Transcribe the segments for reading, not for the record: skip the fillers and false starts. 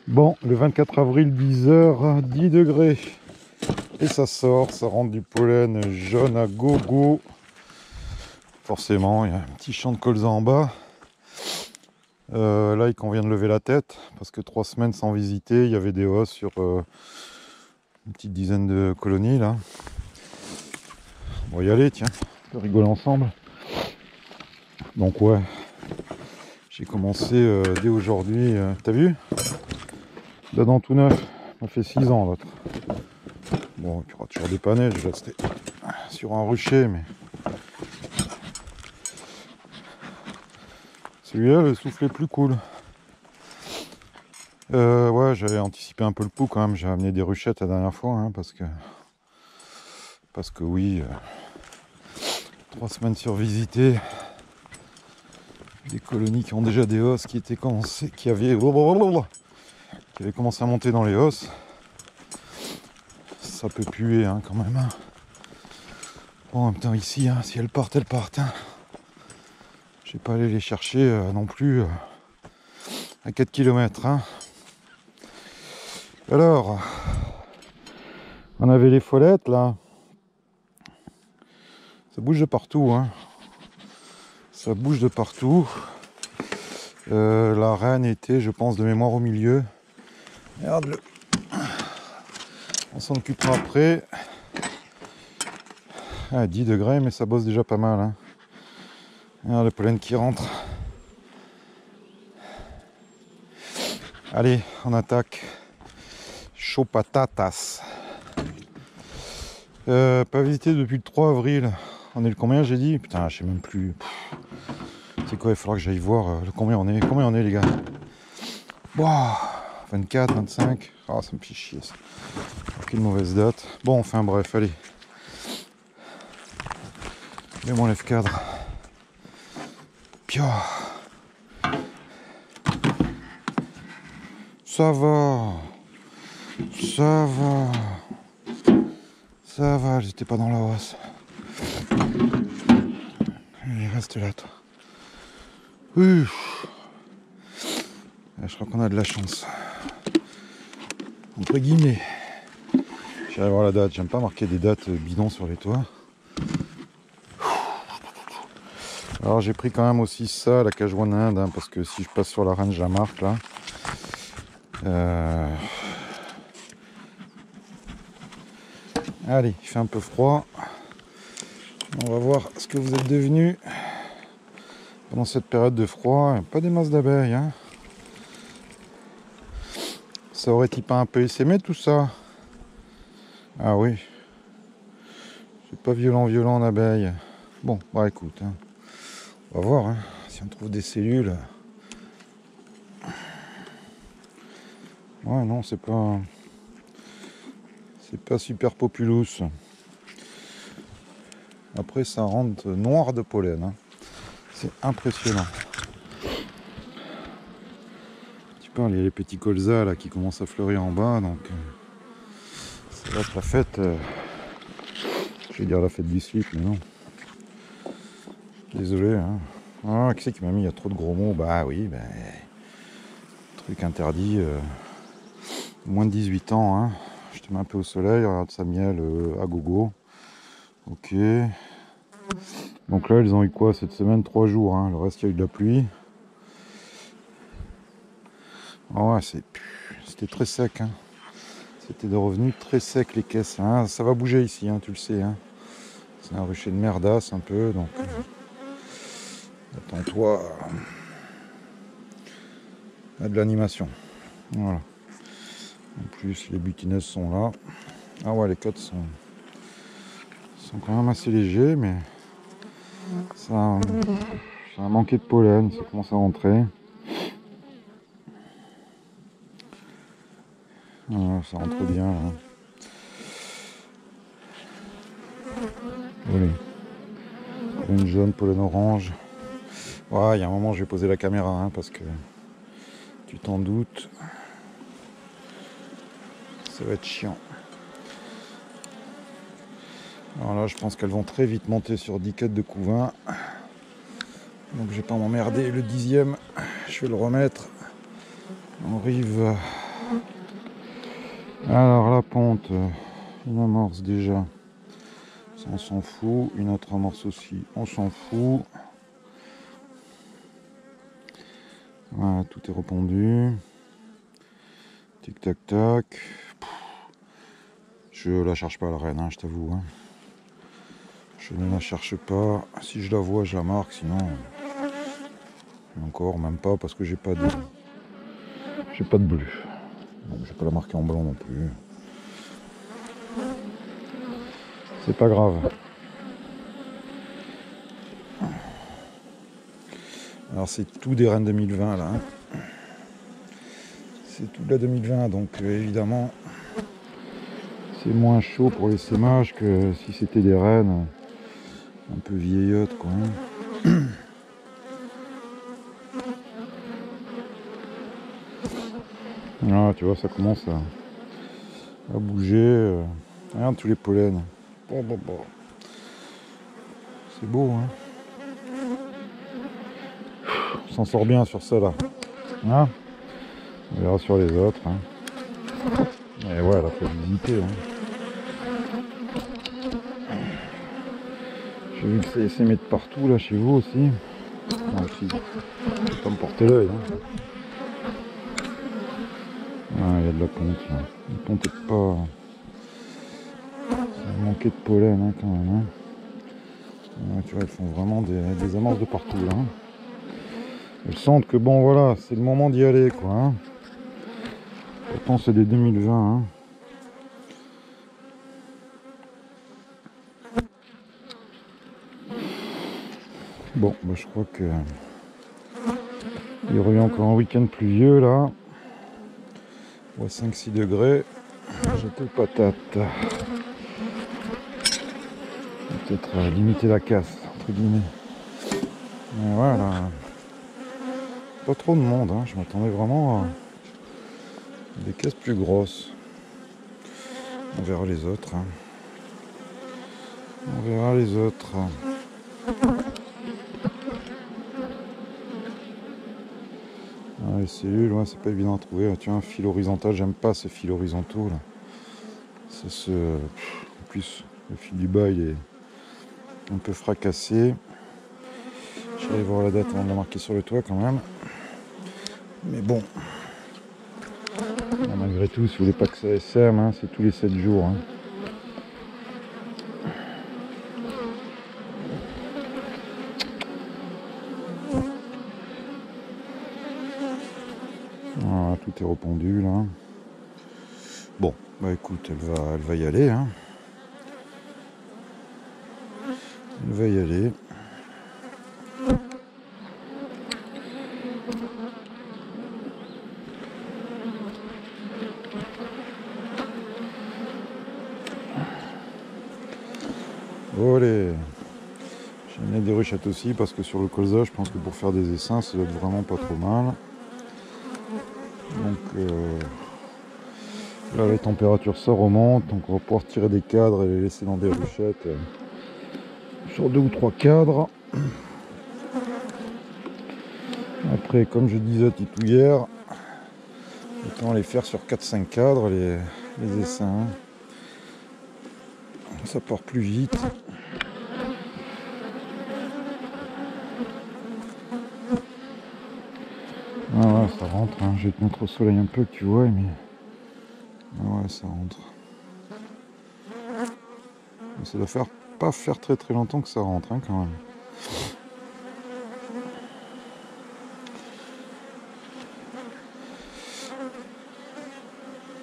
Bon, le 24 avril, 10h, 10 degrés. Et ça sort, ça rentre du pollen jaune à gogo. Forcément, il y a un petit champ de colza en bas. Là, il convient de lever la tête, parce que 3 semaines sans visiter, il y avait des hausses sur une petite dizaine de colonies, là. On va y aller, tiens, on peut rigoler ensemble. Donc ouais, j'ai commencé dès aujourd'hui. T'as vu? Dedans tout neuf, ça fait 6 ans l'autre. Bon, il y aura toujours des panneaux, je vais rester sur un rucher, mais celui-là, le souffle est plus cool. Ouais, j'avais anticipé un peu le coup quand même, j'ai amené des ruchettes la dernière fois, hein, parce que oui, 3 semaines survisitées, des colonies qui ont déjà des hausses qui étaient commencées, qui avaient commencé à monter dans les hausses. Ça peut puer hein, quand même. Hein. Bon, en même temps ici, hein, si elles partent, elles partent. Hein. Je vais pas aller les chercher non plus à 4 km. Hein. Alors, on avait les follettes là. Ça bouge de partout. Hein. Ça bouge de partout. La reine était, je pense, de mémoire au milieu. Regarde-le. On s'en occupera après. Ah, 10 degrés, mais ça bosse déjà pas mal. Hein. Regarde le pollen qui rentre. Allez, on attaque. Chaud patatas. Pas visité depuis le 3 avril. On est le combien j'ai dit? Putain, je sais même plus. C'est quoi, il faudra que j'aille voir le combien on est. Combien on est les gars? Wow, 24, 25. Ah, ça me fait chier ça. Quelle mauvaise date. Bon, enfin bref, allez. Mets-moi l'F-cadre. Pia. Ça va. Ça va. Ça va, j'étais pas dans la hausse. Allez, reste là, toi. Je crois qu'on a de la chance. Entre guillemets. Je vais aller voir la date. J'aime pas marquer des dates bidons sur les toits. Alors j'ai pris quand même aussi ça, la Cajoine Inde, hein, parce que si je passe sur la reine, je la marque là. Allez, il fait un peu froid. On va voir ce que vous êtes devenus pendant cette période de froid. Pas des masses d'abeilles. Hein. Ça aurait-il pas un peu essaimé tout ça? Ah oui. C'est pas violent en abeilles. Bon, bah écoute. Hein. On va voir hein, si on trouve des cellules. Ouais, non, c'est pas super populous. Après, ça rentre noir de pollen. Hein. C'est impressionnant. Tu parles, il y a les petits colzas là qui commencent à fleurir en bas, donc ça va être la fête. Je vais dire la fête du slip, mais non. Désolé. Hein. Ah, qui c'est qui m'a mis? Il y a trop de gros mots. Bah oui, bah, truc interdit. Moins de 18 ans. Hein. Je te mets un peu au soleil. Regarde ça miel à gogo. Ok. Donc là, ils ont eu quoi cette semaine? 3 jours. Hein. Le reste, il y a eu de la pluie. Oh, ouais, c'était très sec. Hein. C'était de revenus très sec les caisses. Hein. Ça va bouger ici, hein, tu le sais. Hein. C'est un rucher de merdasse un peu. Donc, attends-toi à de l'animation. Voilà. En plus, les butineuses sont là. Ah ouais, les cotes sont quand même assez légers, mais ça a manqué de pollen. Ça commence à rentrer. Voilà, ça rentre bien là. Voilà. Pollen jaune, pollen orange. Ouais, il y a un moment je vais poser la caméra hein, parce que tu t'en doutes. Ça va être chiant. Alors là je pense qu'elles vont très vite monter sur 10 quêtes de couvain. Donc je vais pas m'emmerder. Le 10e, je vais le remettre. On arrive Alors la ponte, une amorce déjà, ça on s'en fout. Une autre amorce aussi, on s'en fout. Voilà, tout est repondu. Tic tac tac. Je la cherche pas la reine, hein, je t'avoue. Hein. Je ne la cherche pas. Si je la vois, je la marque. Sinon, encore même pas parce que j'ai pas de bleu. Donc je vais pas la marquer en blanc non plus. C'est pas grave. Alors c'est tout des rennes 2020 là. Hein. C'est tout de la 2020, donc évidemment c'est moins chaud pour les sémages que si c'était des rennes un peu vieillottes quoi. Ah, tu vois, ça commence à bouger. Regarde tous les pollens. Bon. C'est beau, hein. On s'en sort bien sur ça là. Hein, on verra sur les autres. Hein. Et voilà, faut visiter. Hein. J'ai vu que ça s'émet de partout là chez vous aussi. Ah, aussi. Faut pas me porter l'œil. Hein. Ah, il y a de la ponte là. La ponte est pas. Ça manquait de pollen hein, quand même. Hein. Ah, tu vois, elles font vraiment des amorces de partout là. Hein. Elles sentent que bon voilà, c'est le moment d'y aller quoi. Hein. Pourtant c'est des 2020. Hein. Bon, bah, je crois que il y aurait eu encore un week-end pluvieux là. À 5-6 degrés. J'étais aux patates. Peut-être limiter la casse, entre guillemets. Mais voilà. Pas trop de monde, hein. Je m'attendais vraiment à des caisses plus grosses. On verra les autres. Hein. On verra les autres. Ah, les cellules, ouais, c'est pas évident à trouver. Ah, tu vois, un fil horizontal, j'aime pas ces fils horizontaux là. Ça se. En plus, le fil du bas il est un peu fracassé. Je vais aller voir la date avant de la marquer sur le toit quand même. Mais bon. Malgré tout, si vous voulez pas que ça SM, hein, c'est tous les 7 jours. Hein. Voilà, tout est repondu là. Bon, bah écoute, elle va y aller. Hein. Elle va y aller. Olé. J'ai mis des ruchettes aussi parce que sur le colza, je pense que pour faire des essaims, ça doit être vraiment pas trop mal. Donc là, les températures ça remonte, donc on va pouvoir tirer des cadres et les laisser dans des ruchettes sur 2 ou 3 cadres. Après, comme je disais à Titou hier, autant les faire sur 4-5 cadres, les essaims. Ça part plus vite. Ah ouais, ça rentre. Hein. Je vais te montrer au soleil un peu que tu vois, mais ah ouais, ça rentre. Mais ça doit pas faire très très longtemps que ça rentre hein, quand même.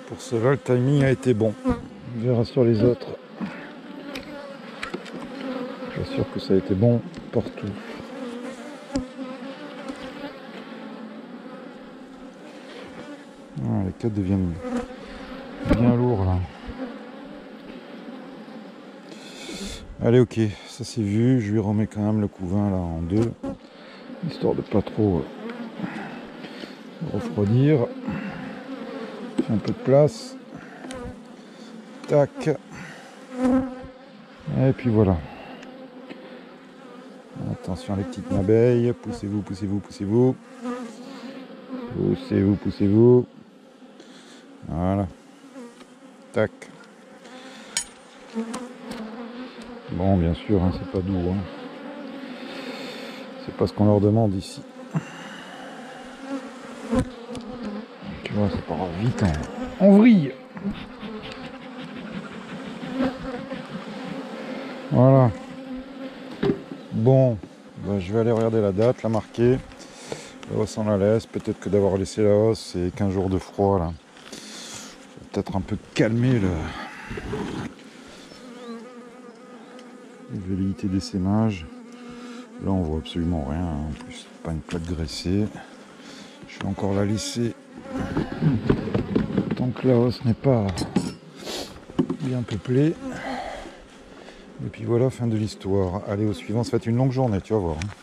Pour cela, le timing a été bon. On verra sur les autres. J'assure que ça a été bon partout. Ah, les cadres deviennent bien lourds là. Allez, ok, ça c'est vu. Je lui remets quand même le couvain là en 2, histoire de pas trop refroidir. Fait un peu de place. Tac. Et puis voilà. Attention les petites abeilles. Poussez-vous, poussez-vous, poussez-vous. Poussez-vous, poussez-vous. Voilà. Tac. Bon, bien sûr, hein, c'est pas doux. Hein. C'est pas ce qu'on leur demande ici. Tu vois, ça part vite en vrille. Voilà. Bon, bah, je vais aller regarder la date, la marquer. La hausse on la laisse. Peut-être que d'avoir laissé la hausse et 15 jours de froid là. Peut-être un peu calmer la velléité d'essaimage. Là on voit absolument rien. Hein. En plus, pas une plaque graissée. Je vais encore la laisser tant que la hausse n'est pas bien peuplée. Et puis voilà, fin de l'histoire. Allez, au suivant, ça va être une longue journée, tu vas voir. Hein.